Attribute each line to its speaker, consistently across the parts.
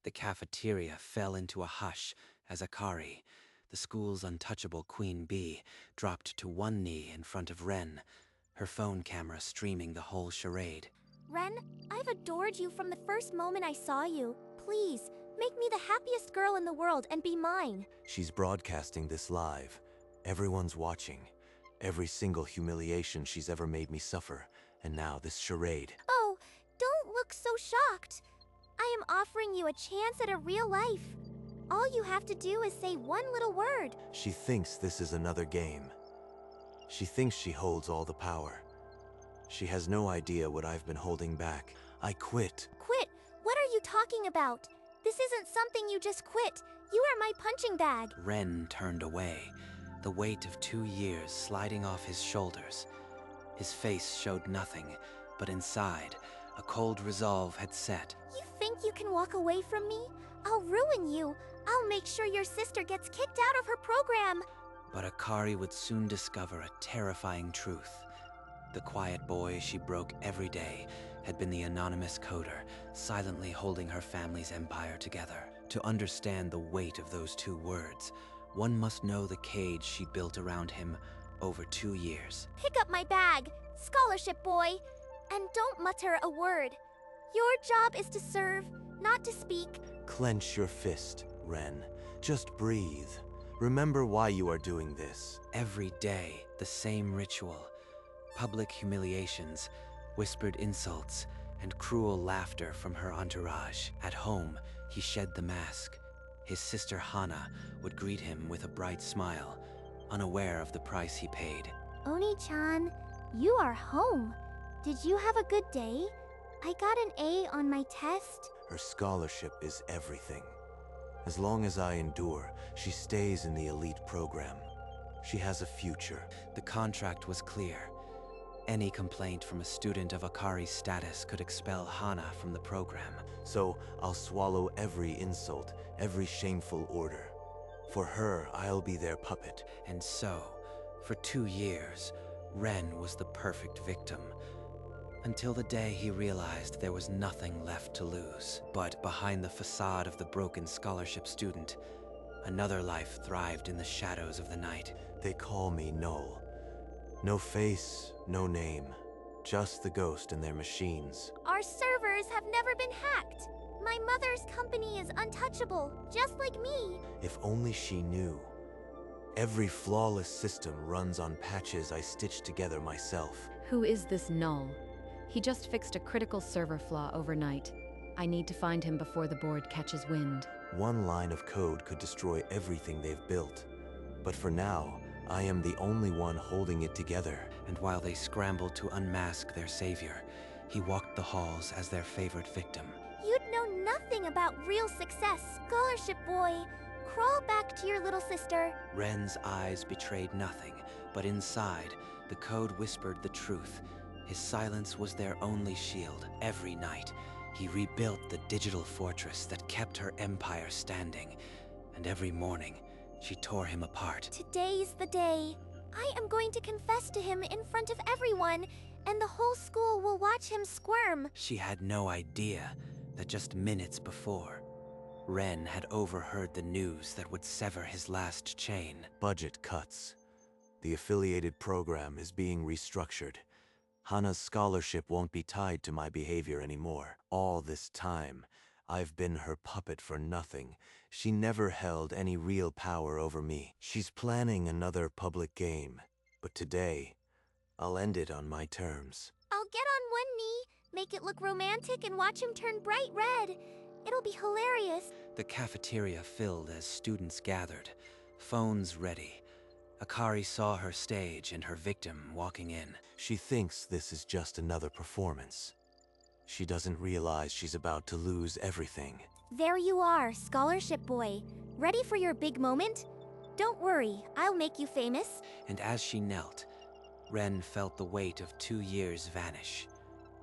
Speaker 1: The cafeteria fell into a hush as Akari, the school's untouchable queen bee, dropped to one knee in front of Ren, her phone camera streaming the whole charade.
Speaker 2: Ren, I've adored you from the first moment I saw you. Please, make me the happiest girl in the world and be mine.
Speaker 3: She's broadcasting this live. Everyone's watching. Every single humiliation she's ever made me suffer. And now this charade.
Speaker 2: Oh, don't look so shocked. I am offering you a chance at a real life. All you have to do is say one little word.
Speaker 3: She thinks this is another game. She thinks she holds all the power. She has no idea what I've been holding back. I quit.
Speaker 2: Quit? What are you talking about? This isn't something you just quit. You are my punching bag.
Speaker 1: Ren turned away, the weight of 2 years sliding off his shoulders. His face showed nothing, but inside, a cold resolve had set.
Speaker 2: You think you can walk away from me? I'll ruin you. I'll make sure your sister gets kicked out of her program.
Speaker 1: But Akari would soon discover a terrifying truth. The quiet boy she broke every day had been the anonymous coder, silently holding her family's empire together. To understand the weight of those 2 words, one must know the cage she built around him over 2 years.
Speaker 2: Pick up my bag, scholarship boy, and don't mutter a word. Your job is to serve, not to speak.
Speaker 3: Clench your fist, Ren. Just breathe. Remember why you are doing this.
Speaker 1: Every day, the same ritual. Public humiliations, whispered insults, and cruel laughter from her entourage. At home, he shed the mask. His sister Hana would greet him with a bright smile, unaware of the price he paid.
Speaker 2: Oni-chan, you are home. Did you have a good day? I got an A on my test.
Speaker 3: Her scholarship is everything. As long as I endure, she stays in the elite program. She has a future.
Speaker 1: The contract was clear. Any complaint from a student of Akari's status could expel Hana from the program.
Speaker 3: So I'll swallow every insult, every shameful order. For her, I'll be their puppet.
Speaker 1: And so, for 2 years, Ren was the perfect victim. Until the day he realized there was nothing left to lose. But behind the facade of the broken scholarship student, another life thrived in the shadows of the night.
Speaker 3: They call me Null. No face, no name. Just the ghost and their machines.
Speaker 2: Our servers have never been hacked. My mother's company is untouchable, just like me.
Speaker 3: If only she knew. Every flawless system runs on patches I stitched together myself.
Speaker 4: Who is this Null? He just fixed a critical server flaw overnight. I need to find him before the board catches wind.
Speaker 3: One line of code could destroy everything they've built. But for now, I am the only one holding it together.
Speaker 1: And while they scrambled to unmask their savior, he walked the halls as their favorite victim.
Speaker 2: You'd know nothing about real success, scholarship boy. Crawl back to your little sister.
Speaker 1: Ren's eyes betrayed nothing, but inside, the code whispered the truth. His silence was their only shield. Every night, he rebuilt the digital fortress that kept her empire standing. And every morning, she tore him apart.
Speaker 2: Today's the day. I am going to confess to him in front of everyone, and the whole school will watch him squirm.
Speaker 1: She had no idea that just minutes before, Ren had overheard the news that would sever his last chain.
Speaker 3: Budget cuts. The affiliated program is being restructured. Hana's scholarship won't be tied to my behavior anymore. All this time, I've been her puppet for nothing. She never held any real power over me. She's planning another public game, but today, I'll end it on my terms.
Speaker 2: I'll get on one knee, make it look romantic, and watch him turn bright red. It'll be hilarious.
Speaker 1: The cafeteria filled as students gathered, phones ready. Akari saw her stage and her victim walking in.
Speaker 3: She thinks this is just another performance. She doesn't realize she's about to lose everything.
Speaker 2: There you are, scholarship boy. Ready for your big moment? Don't worry, I'll make you famous.
Speaker 1: And as she knelt, Ren felt the weight of 2 years vanish.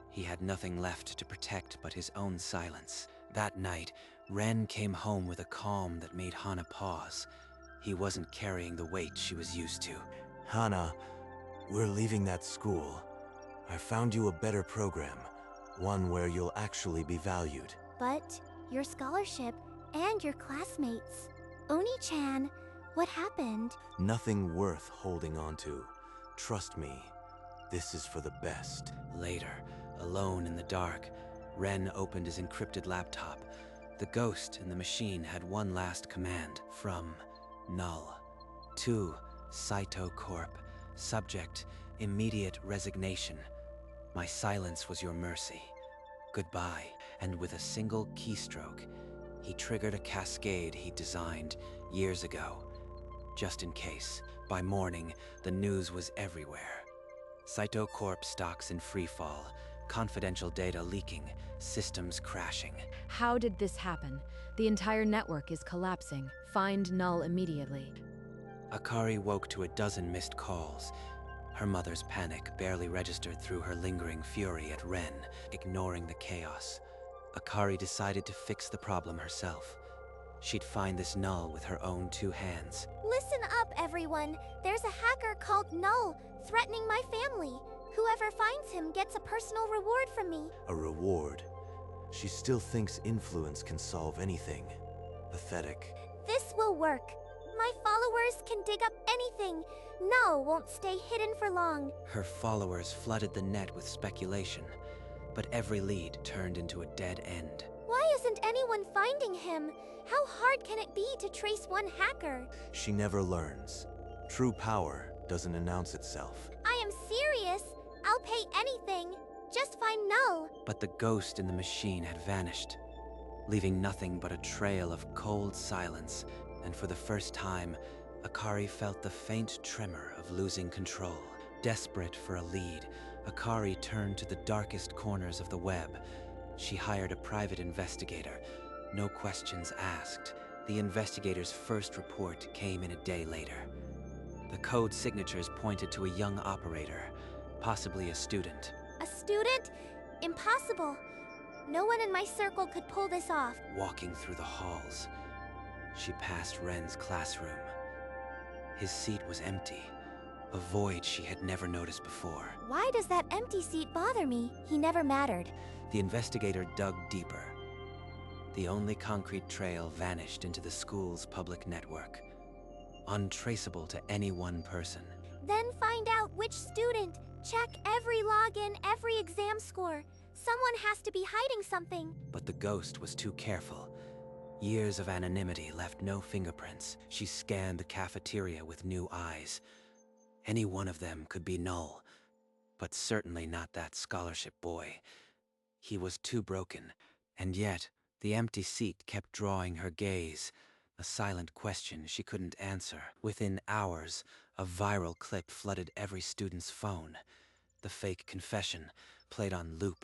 Speaker 1: He had nothing left to protect but his own silence. That night, Ren came home with a calm that made Hana pause. He wasn't carrying the weight she was used to.
Speaker 3: Hana, we're leaving that school. I found you a better program. One where you'll actually be valued.
Speaker 2: But your scholarship, and your classmates. Oni-chan, what happened?
Speaker 3: Nothing worth holding on to. Trust me, this is for the best.
Speaker 1: Later, alone in the dark, Ren opened his encrypted laptop. The ghost in the machine had one last command from Null. To Saito Corp. Subject, immediate resignation. My silence was your mercy. Goodbye. And with a single keystroke, he triggered a cascade he designed years ago. Just in case, by morning, the news was everywhere. Saito Corp stocks in freefall, confidential data leaking, systems crashing.
Speaker 4: How did this happen? The entire network is collapsing. Find Null immediately.
Speaker 1: Akari woke to a dozen missed calls. Her mother's panic barely registered through her lingering fury at Ren, ignoring the chaos. Akari decided to fix the problem herself. She'd find this Null with her own two hands.
Speaker 2: Listen up, everyone. There's a hacker called Null, threatening my family. Whoever finds him gets a personal reward from me.
Speaker 3: A reward? She still thinks influence can solve anything. Pathetic.
Speaker 2: This will work. My followers can dig up anything. Null won't stay hidden for long.
Speaker 1: Her followers flooded the net with speculation, but every lead turned into a dead end.
Speaker 2: Why isn't anyone finding him? How hard can it be to trace one hacker?
Speaker 3: She never learns. True power doesn't announce itself.
Speaker 2: I am serious. I'll pay anything. Just find Null.
Speaker 1: But the ghost in the machine had vanished, leaving nothing but a trail of cold silence, and for the first time, Akari felt the faint tremor of losing control. Desperate for a lead, Akari turned to the darkest corners of the web. She hired a private investigator. No questions asked. The investigator's first report came in a day later. The code signatures pointed to a young operator, possibly a student.
Speaker 2: A student? Impossible. No one in my circle could pull this off.
Speaker 1: Walking through the halls, she passed Ren's classroom. His seat was empty, a void she had never noticed before.
Speaker 2: Why does that empty seat bother me? He never mattered.
Speaker 1: The investigator dug deeper. The only concrete trail vanished into the school's public network, untraceable to any one person.
Speaker 2: Then find out which student. Check every login, every exam score. Someone has to be hiding something.
Speaker 1: But the ghost was too careful. Years of anonymity left no fingerprints. She scanned the cafeteria with new eyes. Any one of them could be Null, but certainly not that scholarship boy. He was too broken, and yet the empty seat kept drawing her gaze, a silent question she couldn't answer. Within hours, a viral clip flooded every student's phone. The fake confession, played on loop,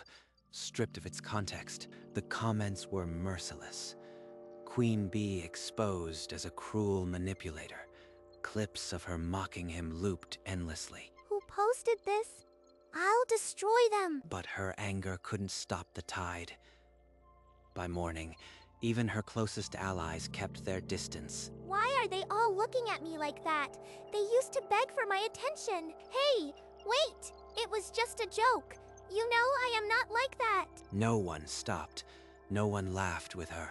Speaker 1: stripped of its context. The comments were merciless. Queen Bee exposed as a cruel manipulator. Clips of her mocking him looped endlessly.
Speaker 2: Who posted this? I'll destroy them.
Speaker 1: But her anger couldn't stop the tide. By morning, even her closest allies kept their distance.
Speaker 2: Why are they all looking at me like that? They used to beg for my attention. Hey, wait! It was just a joke. You know I am not like that.
Speaker 1: No one stopped. No one laughed with her.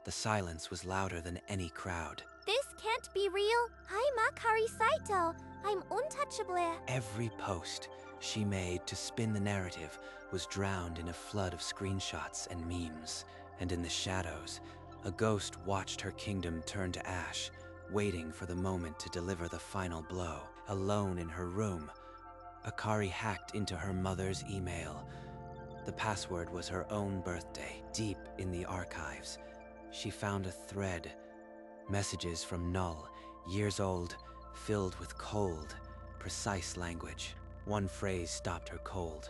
Speaker 1: The silence was louder than any crowd.
Speaker 2: This can't be real. I'm Akari Saito. I'm untouchable.
Speaker 1: Every post she made to spin the narrative was drowned in a flood of screenshots and memes. And in the shadows, a ghost watched her kingdom turn to ash, waiting for the moment to deliver the final blow. Alone in her room, Akari hacked into her mother's email. The password was her own birthday. Deep in the archives, she found a thread. Messages from Null, years old, filled with cold, precise language. One phrase stopped her cold.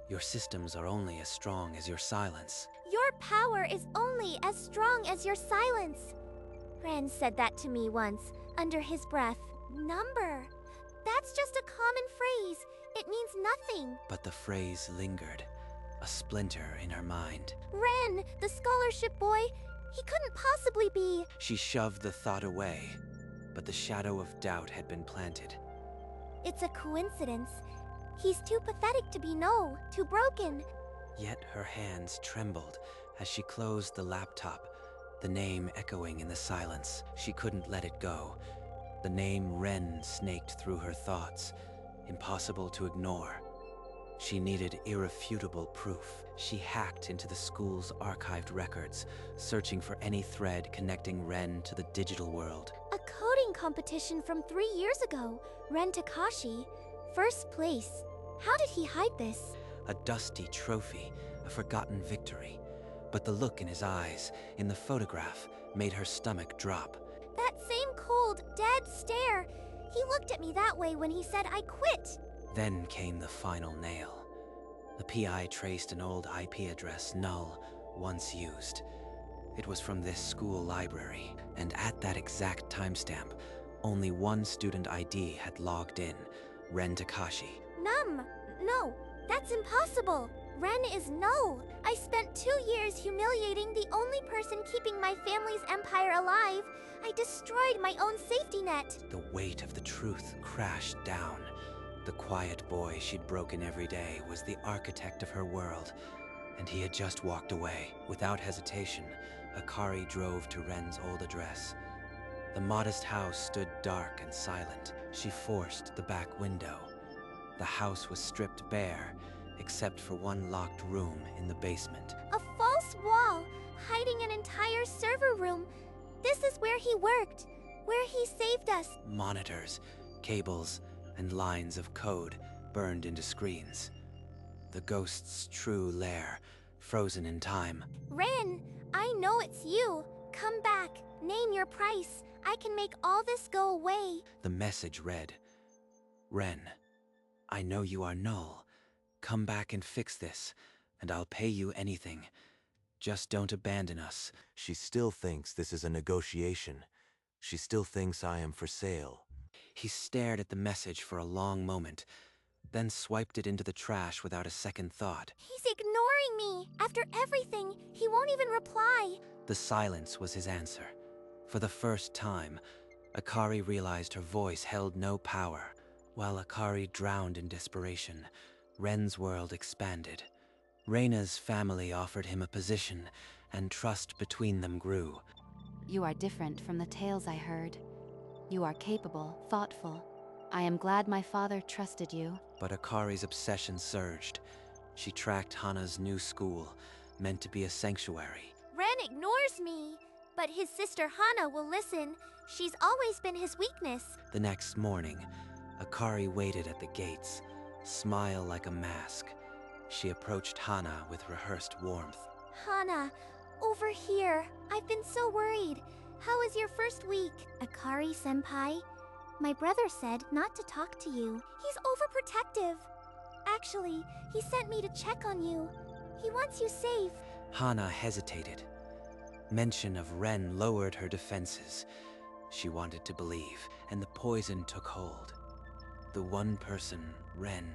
Speaker 1: Your systems are only as strong as your silence.
Speaker 2: Your power is only as strong as your silence. Ren said that to me once, under his breath. Number. That's just a common phrase. It means nothing.
Speaker 1: But the phrase lingered, a splinter in her mind.
Speaker 2: Ren, the scholarship boy, he couldn't possibly be.
Speaker 1: She shoved the thought away, but the shadow of doubt had been planted.
Speaker 2: It's a coincidence. He's too pathetic to be Null, too broken.
Speaker 1: Yet her hands trembled, As she closed the laptop, the name echoing in the silence, she couldn't let it go. The name Ren snaked through her thoughts, impossible to ignore. She needed irrefutable proof. She hacked into the school's archived records, searching for any thread connecting Ren to the digital world.
Speaker 2: A coding competition from 3 years ago. Ren Takashi. First place. How did he hide this?
Speaker 1: A dusty trophy, a forgotten victory. But the look in his eyes, in the photograph, made her stomach drop.
Speaker 2: That same cold, dead stare. He looked at me that way when he said I quit.
Speaker 1: Then came the final nail. The PI traced an old IP address, null, once used. It was from this school library, and at that exact timestamp, only one student ID had logged in, Ren Takashi.
Speaker 2: No, that's impossible. Ren is null. I spent 2 years humiliating the only person keeping my family's empire alive. I destroyed my own safety net.
Speaker 1: The weight of the truth crashed down. The quiet boy she'd broken every day was the architect of her world, and he had just walked away. Without hesitation, Akari drove to Ren's old address. The modest house stood dark and silent. She forced the back window. The house was stripped bare, except for one locked room in the basement.
Speaker 2: A false wall, hiding an entire server room. This is where he worked, where he saved us.
Speaker 1: Monitors, cables, and lines of code burned into screens. The ghost's true lair, frozen in time.
Speaker 2: Ren, I know it's you. Come back. Name your price. I can make all this go away.
Speaker 1: The message read, Ren, I know you are null. Come back and fix this, and I'll pay you anything. Just don't abandon us.
Speaker 3: She still thinks this is a negotiation. She still thinks I am for sale.
Speaker 1: He stared at the message for a long moment, then swiped it into the trash without a second thought.
Speaker 2: He's ignoring me. After everything, he won't even reply.
Speaker 1: The silence was his answer. For the first time, Akari realized her voice held no power. While Akari drowned in desperation, Ren's world expanded. Reina's family offered him a position, and trust between them grew.
Speaker 4: You are different from the tales I heard. You are capable, thoughtful. I am glad my father trusted you.
Speaker 1: But Akari's obsession surged. She tracked Hana's new school, meant to be a sanctuary.
Speaker 2: Ren ignores me, but his sister Hana will listen. She's always been his weakness.
Speaker 1: The next morning, Akari waited at the gates, smile like a mask. She approached Hana with rehearsed warmth.
Speaker 2: Hana, over here. I've been so worried. How was your first week? Akari-senpai? My brother said not to talk to you. He's overprotective. Actually, he sent me to check on you. He wants you safe.
Speaker 1: Hana hesitated. Mention of Ren lowered her defenses. She wanted to believe, and the poison took hold. The one person, Ren,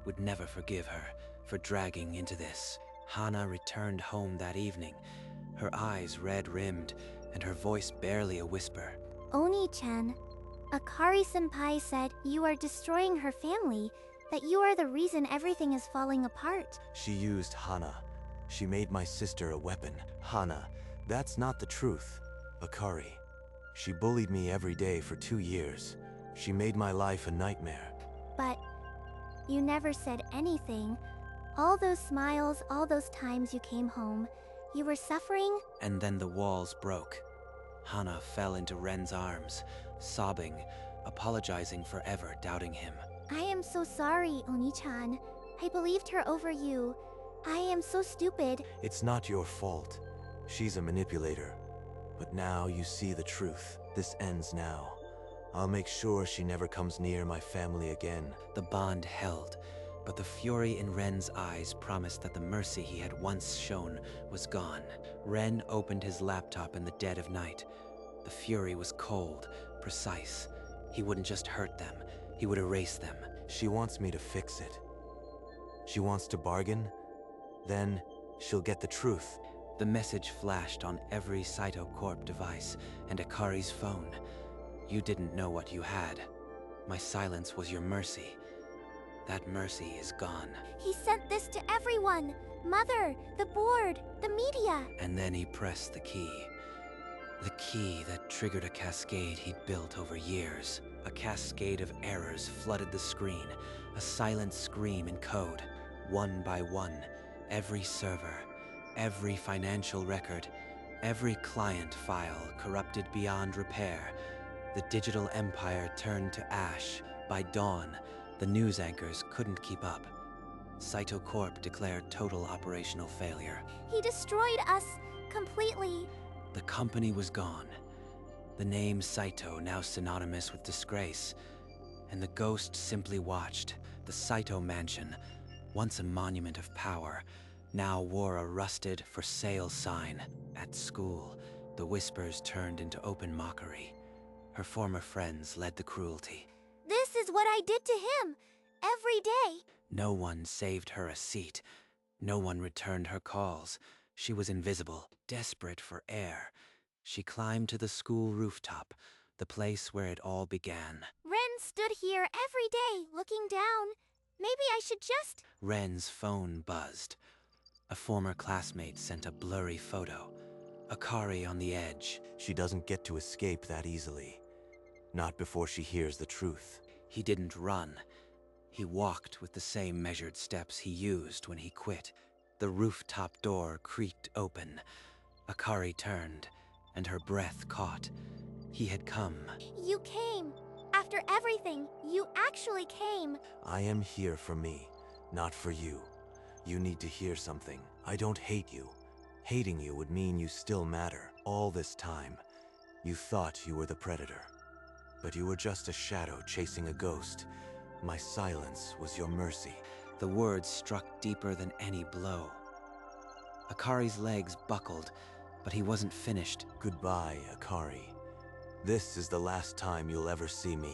Speaker 1: would never forgive her for dragging into this. Hana returned home that evening, her eyes red-rimmed, and her voice barely a whisper.
Speaker 2: Oni-chan, Akari-senpai said you are destroying her family, that you are the reason everything is falling apart.
Speaker 3: She used Hana. She made my sister a weapon. Hana, that's not the truth. Akari. She bullied me every day for 2 years. She made my life a nightmare.
Speaker 2: But you never said anything. All those smiles, all those times you came home, you were suffering?
Speaker 1: And then the walls broke. Hana fell into Ren's arms, sobbing, apologizing for ever doubting him.
Speaker 2: I am so sorry, Oni-chan. I believed her over you. I am so stupid.
Speaker 3: It's not your fault. She's a manipulator. But now you see the truth. This ends now. I'll make sure she never comes near my family again.
Speaker 1: The bond held, but the fury in Ren's eyes promised that the mercy he had once shown was gone. Ren opened his laptop in the dead of night. The fury was cold, precise. He wouldn't just hurt them, he would erase them.
Speaker 3: She wants me to fix it. She wants to bargain? Then she'll get the truth.
Speaker 1: The message flashed on every Cytocorp device and Akari's phone. You didn't know what you had. My silence was your mercy. That mercy is gone.
Speaker 2: He sent this to everyone. Mother, the board, the media.
Speaker 1: And then he pressed the key. The key that triggered a cascade he'd built over years. A cascade of errors flooded the screen, a silent scream in code. One by one, every server, every financial record, every client file corrupted beyond repair. The digital empire turned to ash. By dawn, the news anchors couldn't keep up. Saito Corp declared total operational failure.
Speaker 2: He destroyed us completely.
Speaker 1: The company was gone. The name Saito now synonymous with disgrace. And the ghost simply watched. The Saito mansion, once a monument of power, now wore a rusted for sale sign. At school, the whispers turned into open mockery. Her former friends led the cruelty.
Speaker 2: This is what I did to him. Every day.
Speaker 1: No one saved her a seat. No one returned her calls. She was invisible, desperate for air. She climbed to the school rooftop, the place where it all began.
Speaker 2: Ren stood here every day, looking down. Maybe I should just...
Speaker 1: Ren's phone buzzed. A former classmate sent a blurry photo. Akari on the edge.
Speaker 3: She doesn't get to escape that easily. Not before she hears the truth.
Speaker 1: He didn't run. He walked with the same measured steps he used when he quit. The rooftop door creaked open. Akari turned, and her breath caught. He had come.
Speaker 2: You came. After everything, you actually came.
Speaker 3: I am here for me, not for you. You need to hear something. I don't hate you. Hating you would mean you still matter. All this time, you thought you were the predator. But you were just a shadow chasing a ghost. My silence was your mercy.
Speaker 1: The words struck deeper than any blow. Akari's legs buckled, but he wasn't finished.
Speaker 3: Goodbye, Akari. This is the last time you'll ever see me.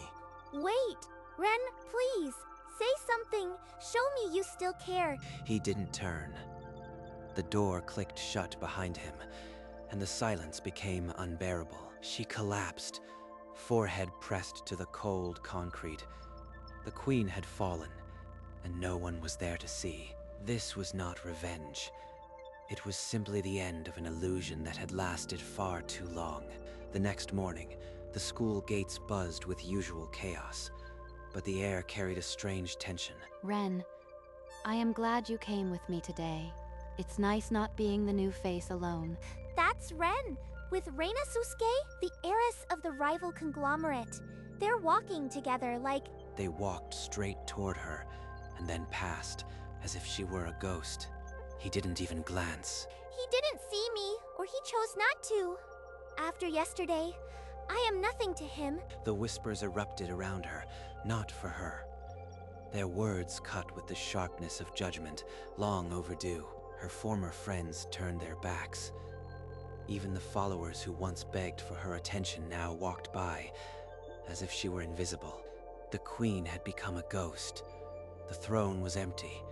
Speaker 2: Wait, Ren, please. Say something. Show me you still care.
Speaker 1: He didn't turn. The door clicked shut behind him, and the silence became unbearable. She collapsed, forehead pressed to the cold concrete. The queen had fallen, and no one was there to see. This was not revenge. It was simply the end of an illusion that had lasted far too long. The next morning, the school gates buzzed with usual chaos, but the air carried a strange tension.
Speaker 4: Ren, I am glad you came with me today. It's nice not being the new face alone.
Speaker 2: That's Ren, with Reina Susuke, the heiress of the rival conglomerate. They're walking together like...
Speaker 1: They walked straight toward her, and then past, as if she were a ghost. He didn't even glance.
Speaker 2: He didn't see me, or he chose not to. After yesterday, I am nothing to him.
Speaker 1: The whispers erupted around her, not for her. Their words cut with the sharpness of judgment, long overdue. Her former friends turned their backs. Even the followers who once begged for her attention now walked by, as if she were invisible. The queen had become a ghost. The throne was empty,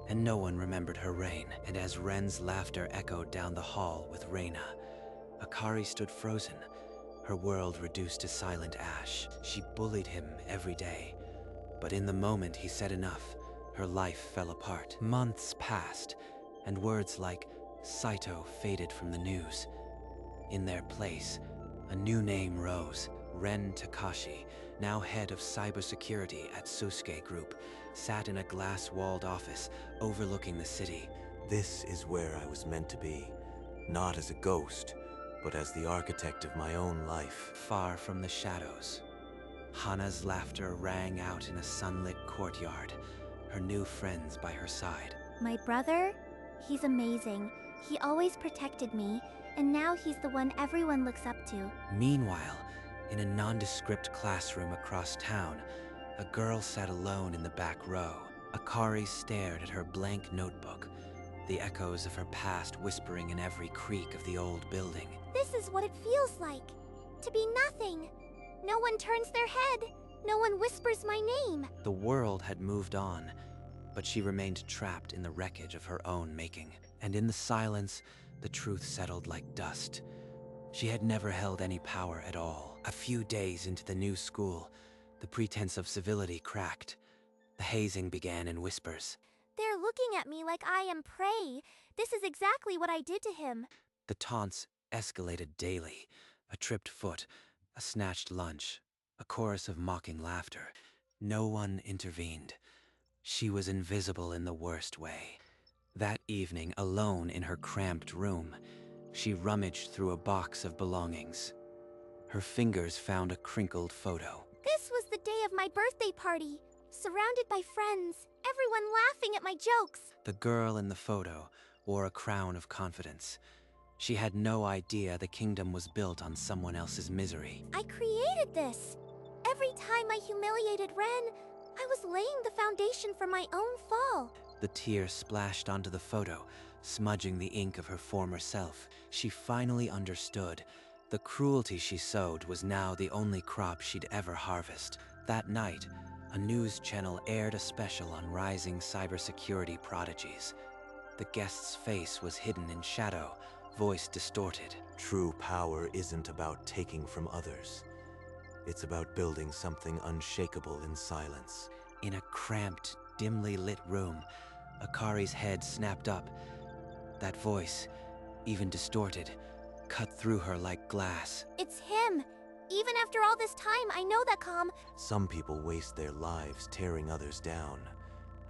Speaker 1: and no one remembered her reign. And as Ren's laughter echoed down the hall with Reina, Akari stood frozen, her world reduced to silent ash. She bullied him every day, but in the moment he said enough, her life fell apart. Months passed, and words like Saito faded from the news. In their place, a new name rose. Ren Takashi, now head of cybersecurity at Susuke Group, sat in a glass-walled office overlooking the city.
Speaker 3: This is where I was meant to be. Not as a ghost, but as the architect of my own life.
Speaker 1: Far from the shadows, Hana's laughter rang out in a sunlit courtyard, her new friends by her side.
Speaker 2: My brother? He's amazing. He always protected me, and now he's the one everyone looks up to.
Speaker 1: Meanwhile, in a nondescript classroom across town, a girl sat alone in the back row. Akari stared at her blank notebook, the echoes of her past whispering in every creak of the old building.
Speaker 2: This is what it feels like. To be nothing. No one turns their head. No one whispers my name.
Speaker 1: The world had moved on, but she remained trapped in the wreckage of her own making. And in the silence, the truth settled like dust. She had never held any power at all. A few days into the new school, the pretense of civility cracked. The hazing began in whispers.
Speaker 2: They're looking at me like I am prey. This is exactly what I did to him.
Speaker 1: The taunts escalated daily. A tripped foot, a snatched lunch, a chorus of mocking laughter. No one intervened. She was invisible in the worst way. That evening, alone in her cramped room, she rummaged through a box of belongings. Her fingers found a crinkled photo.
Speaker 2: This was the day of my birthday party. Surrounded by friends, everyone laughing at my jokes.
Speaker 1: The girl in the photo wore a crown of confidence. She had no idea the kingdom was built on someone else's misery.
Speaker 2: I created this. Every time I humiliated Ren, I was laying the foundation for my own fall.
Speaker 1: The tears splashed onto the photo, smudging the ink of her former self. She finally understood. The cruelty she sowed was now the only crop she'd ever harvest. That night, a news channel aired a special on rising cybersecurity prodigies. The guest's face was hidden in shadow, voice distorted.
Speaker 3: True power isn't about taking from others. It's about building something unshakable in silence.
Speaker 1: In a cramped, dimly lit room, Akari's head snapped up. That voice, even distorted, cut through her like glass.
Speaker 2: It's him. Even after all this time, I know that calm.
Speaker 3: Some people waste their lives tearing others down.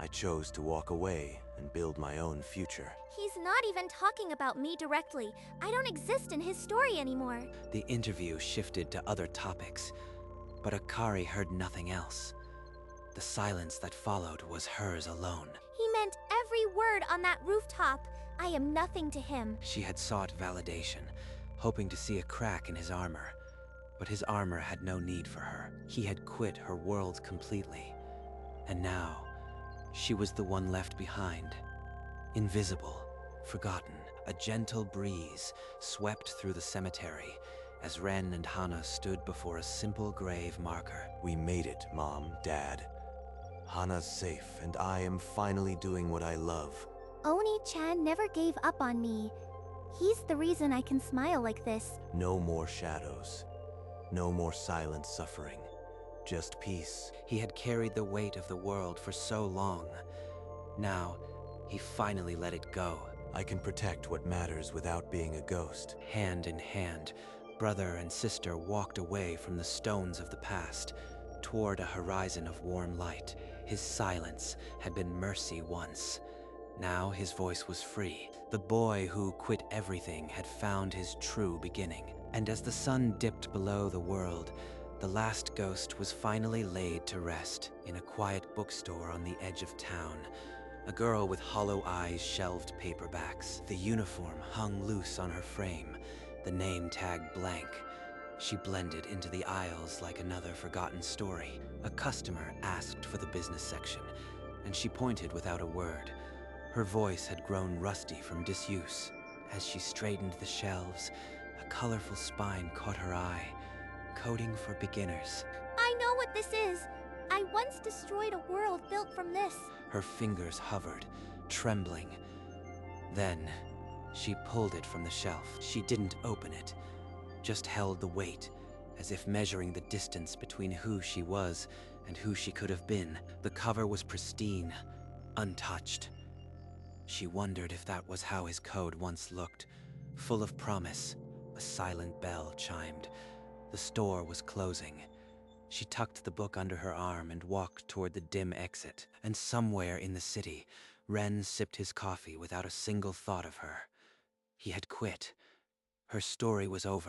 Speaker 3: I chose to walk away and build my own future.
Speaker 2: He's not even talking about me directly. I don't exist in his story anymore.
Speaker 1: The interview shifted to other topics, but Akari heard nothing else. The silence that followed was hers alone.
Speaker 2: He meant every word on that rooftop. I am nothing to him.
Speaker 1: She had sought validation, hoping to see a crack in his armor. But his armor had no need for her. He had quit her world completely. And now, she was the one left behind. Invisible, forgotten. A gentle breeze swept through the cemetery as Ren and Hana stood before a simple grave marker.
Speaker 3: We made it, Mom, Dad. Hana's safe, and I am finally doing what I love.
Speaker 2: Oni-chan never gave up on me. He's the reason I can smile like this.
Speaker 3: No more shadows. No more silent suffering. Just peace.
Speaker 1: He had carried the weight of the world for so long. Now, he finally let it go.
Speaker 3: I can protect what matters without being a ghost.
Speaker 1: Hand in hand, brother and sister walked away from the stones of the past, toward a horizon of warm light. His silence had been mercy once. Now his voice was free. The boy who quit everything had found his true beginning. And as the sun dipped below the world, the last ghost was finally laid to rest in a quiet bookstore on the edge of town. A girl with hollow eyes shelved paperbacks. The uniform hung loose on her frame, the name tag blank. She blended into the aisles like another forgotten story. A customer asked for the business section, and she pointed without a word. Her voice had grown rusty from disuse. As she straightened the shelves, a colorful spine caught her eye. Coding for beginners.
Speaker 2: I know what this is. I once destroyed a world built from this.
Speaker 1: Her fingers hovered, trembling. Then, she pulled it from the shelf. She didn't open it, just held the weight, as if measuring the distance between who she was and who she could have been. The cover was pristine, untouched. She wondered if that was how his code once looked, full of promise. A silent bell chimed. The store was closing. She tucked the book under her arm and walked toward the dim exit. And somewhere in the city, Ren sipped his coffee without a single thought of her. He had quit. Her story was over.